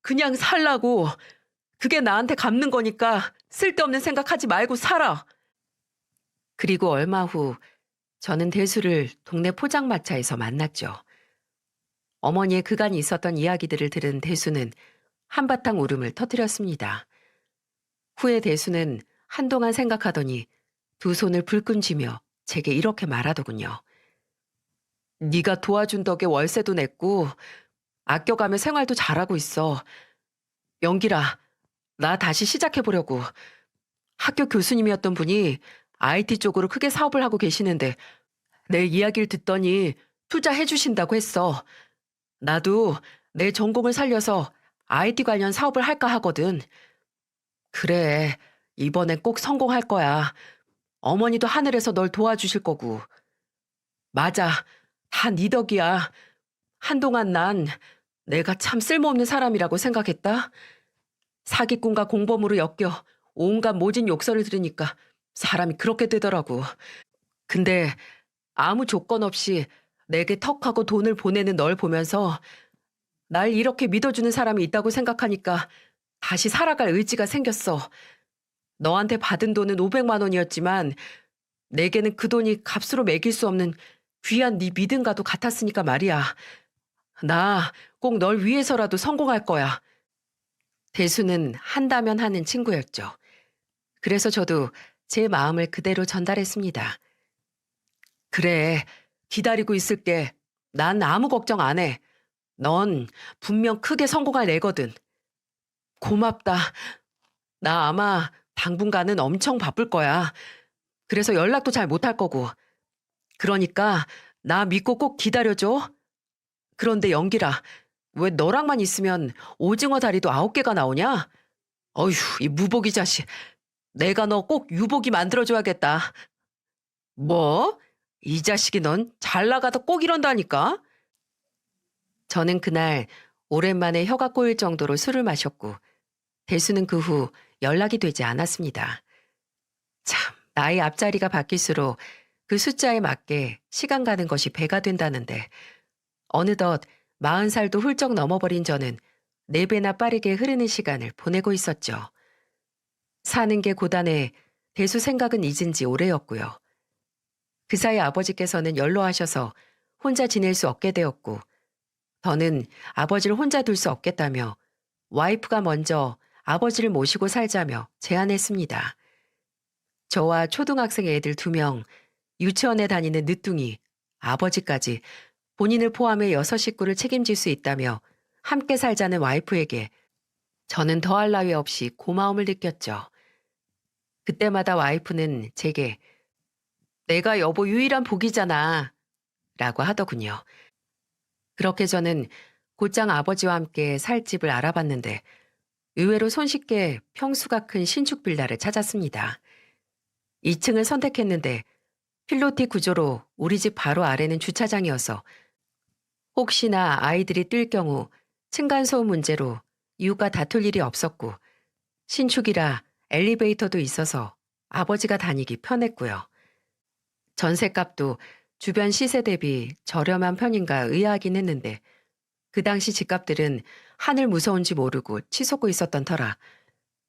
그냥 살라고. 그게 나한테 갚는 거니까 쓸데없는 생각하지 말고 살아. 그리고 얼마 후 저는 대수를 동네 포장마차에서 만났죠. 어머니의 그간 있었던 이야기들을 들은 대수는 한바탕 울음을 터뜨렸습니다. 후에 대수는 한동안 생각하더니 두 손을 불끈 쥐며 제게 이렇게 말하더군요. 네가 도와준 덕에 월세도 냈고 아껴가며 생활도 잘하고 있어. 영길아, 나 다시 시작해보려고. 학교 교수님이었던 분이 IT 쪽으로 크게 사업을 하고 계시는데 내 이야기를 듣더니 투자해주신다고 했어. 나도 내 전공을 살려서 IT 관련 사업을 할까 하거든. 그래, 이번엔 꼭 성공할 거야. 어머니도 하늘에서 널 도와주실 거고. 맞아, 다 네 덕이야. 한동안 난 내가 참 쓸모없는 사람이라고 생각했다. 사기꾼과 공범으로 엮여 온갖 모진 욕설을 들으니까 사람이 그렇게 되더라고. 근데 아무 조건 없이 내게 턱하고 돈을 보내는 널 보면서 날 이렇게 믿어주는 사람이 있다고 생각하니까 다시 살아갈 의지가 생겼어. 너한테 받은 돈은 500만 원이었지만 내게는 그 돈이 값으로 매길 수 없는 귀한 네 믿음과도 같았으니까 말이야. 나 꼭 널 위해서라도 성공할 거야. 대수는 한다면 하는 친구였죠. 그래서 저도 제 마음을 그대로 전달했습니다. 그래, 기다리고 있을게. 난 아무 걱정 안 해. 넌 분명 크게 성공할 애거든. 고맙다. 나 아마 당분간은 엄청 바쁠 거야. 그래서 연락도 잘 못할 거고. 그러니까 나 믿고 꼭 기다려줘. 그런데 영길아, 왜 너랑만 있으면 오징어 다리도 9개가 나오냐? 어휴, 이 무복이 자식. 내가 너 꼭 유복이 만들어줘야겠다. 뭐? 이 자식이 넌 잘 나가다 꼭 이런다니까? 저는 그날 오랜만에 혀가 꼬일 정도로 술을 마셨고 대수는 그 후 연락이 되지 않았습니다. 참, 나이 앞자리가 바뀔수록 그 숫자에 맞게 시간 가는 것이 배가 된다는데 어느덧 40살도 훌쩍 넘어버린 저는 4배나 빠르게 흐르는 시간을 보내고 있었죠. 사는 게 고단해 대수 생각은 잊은 지 오래였고요. 그 사이 아버지께서는 연로하셔서 혼자 지낼 수 없게 되었고, 더는 아버지를 혼자 둘 수 없겠다며 와이프가 먼저 아버지를 모시고 살자며 제안했습니다. 저와 초등학생 애들 2명, 유치원에 다니는 늦둥이, 아버지까지 본인을 포함해 6식구를 책임질 수 있다며 함께 살자는 와이프에게 저는 더할 나위 없이 고마움을 느꼈죠. 그때마다 와이프는 제게 내가 여보 유일한 복이잖아 라고 하더군요. 그렇게 저는 곧장 아버지와 함께 살 집을 알아봤는데 의외로 손쉽게 평수가 큰 신축 빌라를 찾았습니다. 2층을 선택했는데 필로티 구조로 우리 집 바로 아래는 주차장이어서 혹시나 아이들이 뛸 경우 층간소음 문제로 이웃과 다툴 일이 없었고, 신축이라 엘리베이터도 있어서 아버지가 다니기 편했고요. 전셋값도 주변 시세 대비 저렴한 편인가 의아하긴 했는데 그 당시 집값들은 하늘 무서운지 모르고 치솟고 있었던 터라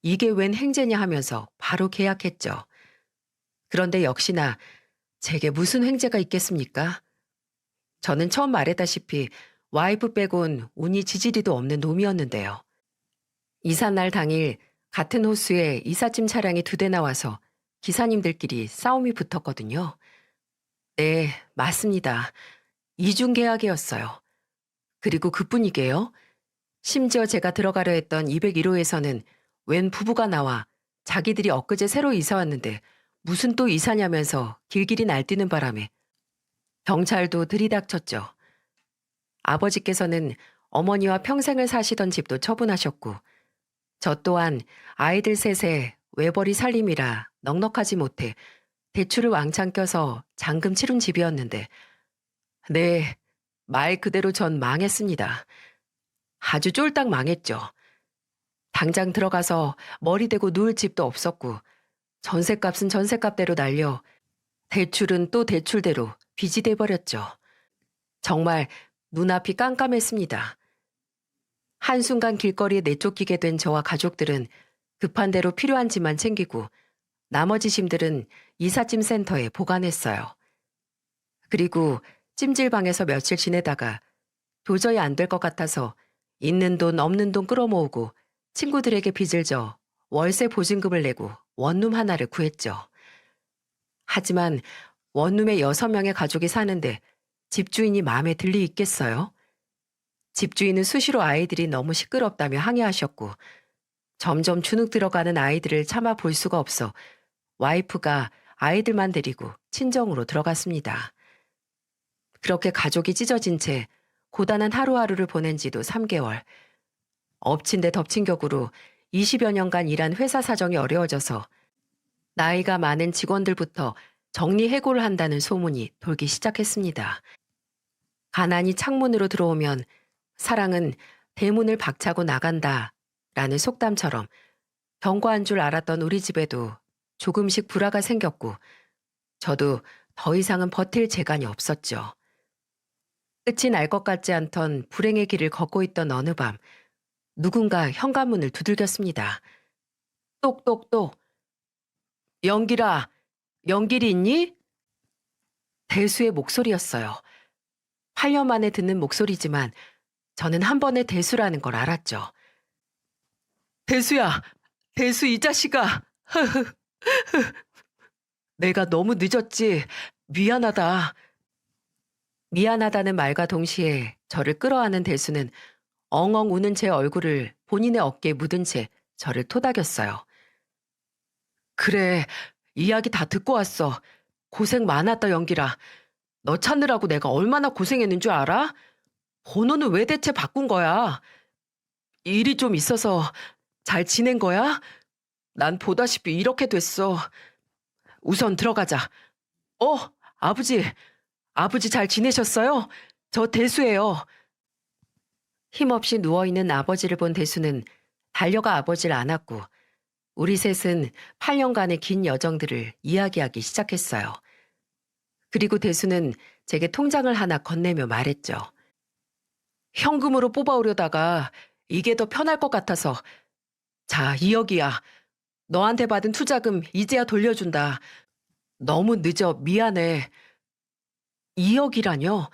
이게 웬 행제냐 하면서 바로 계약했죠. 그런데 역시나 제게 무슨 횡재가 있겠습니까? 저는 처음 말했다시피 와이프 빼곤 운이 지지리도 없는 놈이었는데요. 이삿날 당일 같은 호수에 이삿짐 차량이 2대 나와서 기사님들끼리 싸움이 붙었거든요. 네, 맞습니다. 이중 계약이었어요. 그리고 그뿐이게요. 심지어 제가 들어가려 했던 201호에서는 웬 부부가 나와 자기들이 엊그제 새로 이사 왔는데 무슨 또 이사냐면서 길길이 날뛰는 바람에 경찰도 들이닥쳤죠. 아버지께서는 어머니와 평생을 사시던 집도 처분하셨고, 저 또한 아이들 셋에 외벌이 살림이라 넉넉하지 못해 대출을 왕창 껴서 잔금 치룬 집이었는데, 네, 말 그대로 전 망했습니다. 아주 쫄딱 망했죠. 당장 들어가서 머리 대고 누울 집도 없었고, 전셋값은 전셋값대로 날려 대출은 또 대출대로 빚이 돼버렸죠. 정말 눈앞이 깜깜했습니다. 한순간 길거리에 내쫓기게 된 저와 가족들은 급한 대로 필요한 짐만 챙기고 나머지 짐들은 이삿짐 센터에 보관했어요. 그리고 찜질방에서 며칠 지내다가 도저히 안 될 것 같아서 있는 돈 없는 돈 끌어모으고 친구들에게 빚을 져 월세 보증금을 내고 원룸 하나를 구했죠. 하지만 원룸에 6명의 가족이 사는데 집주인이 마음에 들리 있겠어요? 집주인은 수시로 아이들이 너무 시끄럽다며 항의하셨고, 점점 주눅 들어가는 아이들을 참아 볼 수가 없어 와이프가 아이들만 데리고 친정으로 들어갔습니다. 그렇게 가족이 찢어진 채 고단한 하루하루를 보낸 지도 3개월. 엎친 데 덮친 격으로 20여 년간 일한 회사 사정이 어려워져서 나이가 많은 직원들부터 정리해고를 한다는 소문이 돌기 시작했습니다. 가난이 창문으로 들어오면 사랑은 대문을 박차고 나간다 라는 속담처럼 경과한 줄 알았던 우리 집에도 조금씩 불화가 생겼고, 저도 더 이상은 버틸 재간이 없었죠. 끝이 날 것 같지 않던 불행의 길을 걷고 있던 어느 밤 누군가 현관문을 두들겼습니다. 똑똑똑. 영길아, 영길이 있니? 대수의 목소리였어요. 8년 만에 듣는 목소리지만 저는 한 번에 대수라는 걸 알았죠. 대수야, 대수 이 자식아. 내가 너무 늦었지. 미안하다. 미안하다는 말과 동시에 저를 끌어안은 대수는 엉엉 우는 제 얼굴을 본인의 어깨에 묻은 채 저를 토닥였어요. 그래, 이야기 다 듣고 왔어. 고생 많았다, 영길아. 너 찾느라고 내가 얼마나 고생했는 줄 알아? 번호는 왜 대체 바꾼 거야? 일이 좀 있어서 잘 지낸 거야? 난 보다시피 이렇게 됐어. 우선 들어가자. 아버지. 아버지 잘 지내셨어요? 저 대수예요. 힘없이 누워있는 아버지를 본 대수는 달려가 아버지를 안았고, 우리 셋은 8년간의 긴 여정들을 이야기하기 시작했어요. 그리고 대수는 제게 통장을 하나 건네며 말했죠. 현금으로 뽑아오려다가 이게 더 편할 것 같아서. 자, 2억이야. 너한테 받은 투자금 이제야 돌려준다. 너무 늦어. 미안해. 2억이라뇨?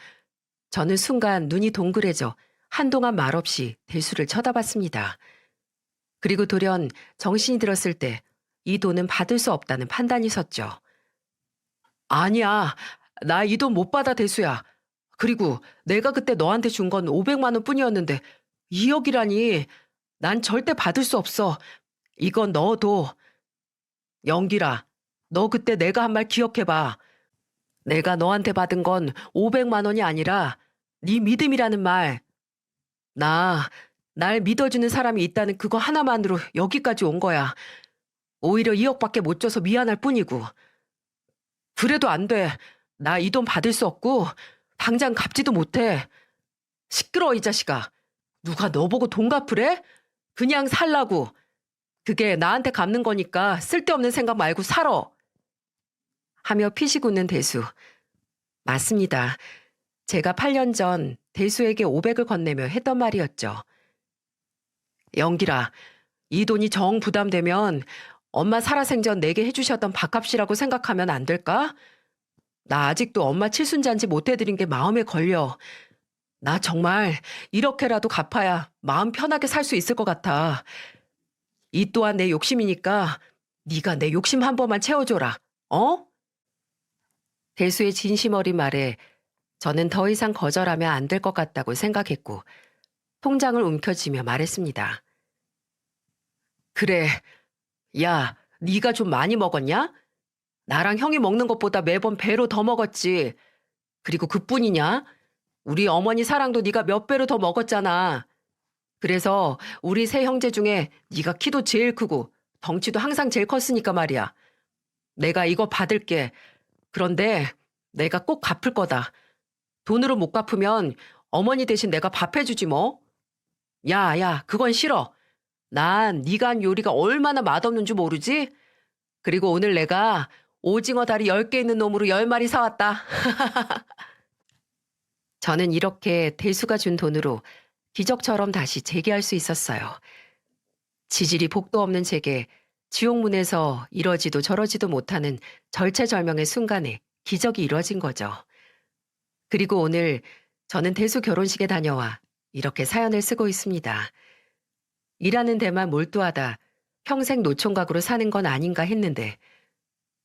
저는 순간 눈이 동그래져 한동안 말없이 대수를 쳐다봤습니다. 그리고 돌연 정신이 들었을 때 이 돈은 받을 수 없다는 판단이 섰죠. 아니야. 나 이 돈 못 받아, 대수야. 그리고 내가 그때 너한테 준 건 500만 원 뿐이었는데 2억이라니. 난 절대 받을 수 없어. 이건 넣어둬. 영길아, 너 그때 내가 한 말 기억해봐. 내가 너한테 받은 건 500만 원이 아니라 네 믿음이라는 말. 나, 날 믿어주는 사람이 있다는 그거 하나만으로 여기까지 온 거야. 오히려 2억밖에 못 줘서 미안할 뿐이고. 그래도 안 돼. 나 이 돈 받을 수 없고 당장 갚지도 못해. 시끄러워, 이 자식아. 누가 너 보고 돈 갚으래? 그냥 살라고. 그게 나한테 갚는 거니까 쓸데없는 생각 말고 살아. 하며 피식 웃는 대수. 맞습니다. 제가 8년 전 대수에게 500을 건네며 했던 말이었죠. 영길아, 이 돈이 정 부담되면 엄마 살아생전 내게 해주셨던 밥값이라고 생각하면 안 될까? 나 아직도 엄마 칠순잔치 못 해드린 게 마음에 걸려. 나 정말 이렇게라도 갚아야 마음 편하게 살 수 있을 것 같아. 이 또한 내 욕심이니까 네가 내 욕심 한 번만 채워줘라. 어? 대수의 진심 어린 말에 저는 더 이상 거절하면 안 될 것 같다고 생각했고 통장을 움켜쥐며 말했습니다. 그래. 야, 네가 좀 많이 먹었냐? 나랑 형이 먹는 것보다 매번 배로 더 먹었지. 그리고 그뿐이냐? 우리 어머니 사랑도 네가 몇 배로 더 먹었잖아. 그래서 우리 세 형제 중에 네가 키도 제일 크고 덩치도 항상 제일 컸으니까 말이야. 내가 이거 받을게. 그런데 내가 꼭 갚을 거다. 돈으로 못 갚으면 어머니 대신 내가 밥 해주지 뭐. 야, 그건 싫어. 난 네가 한 요리가 얼마나 맛없는 줄 모르지? 그리고 오늘 내가 오징어 다리 10개 있는 놈으로 10마리 사왔다. 저는 이렇게 대수가 준 돈으로 기적처럼 다시 재기할 수 있었어요. 지질이 복도 없는 제게 지옥문에서 이러지도 저러지도 못하는 절체절명의 순간에 기적이 이루어진 거죠. 그리고 오늘 저는 대수 결혼식에 다녀와 이렇게 사연을 쓰고 있습니다. 일하는 데만 몰두하다 평생 노총각으로 사는 건 아닌가 했는데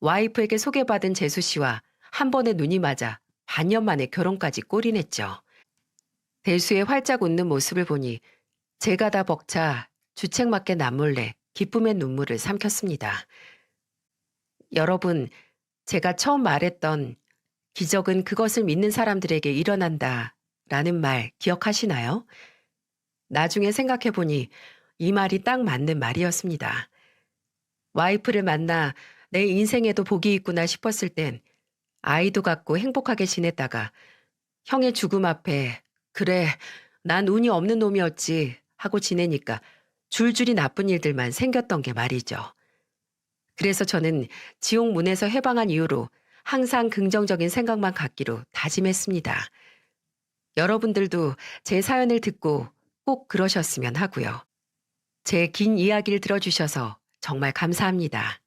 와이프에게 소개받은 재수 씨와 한 번에 눈이 맞아 반년 만에 결혼까지 골인했죠. 대수의 활짝 웃는 모습을 보니 제가 다 벅차 주책맞게 남몰래 기쁨의 눈물을 삼켰습니다. 여러분, 제가 처음 말했던 기적은 그것을 믿는 사람들에게 일어난다 라는 말 기억하시나요? 나중에 생각해보니 이 말이 딱 맞는 말이었습니다. 와이프를 만나 내 인생에도 복이 있구나 싶었을 땐 아이도 갖고 행복하게 지냈다가 형의 죽음 앞에 그래, 난 운이 없는 놈이었지 하고 지내니까 줄줄이 나쁜 일들만 생겼던 게 말이죠. 그래서 저는 지옥 문에서 해방한 이후로 항상 긍정적인 생각만 갖기로 다짐했습니다. 여러분들도 제 사연을 듣고 꼭 그러셨으면 하고요. 제 긴 이야기를 들어주셔서 정말 감사합니다.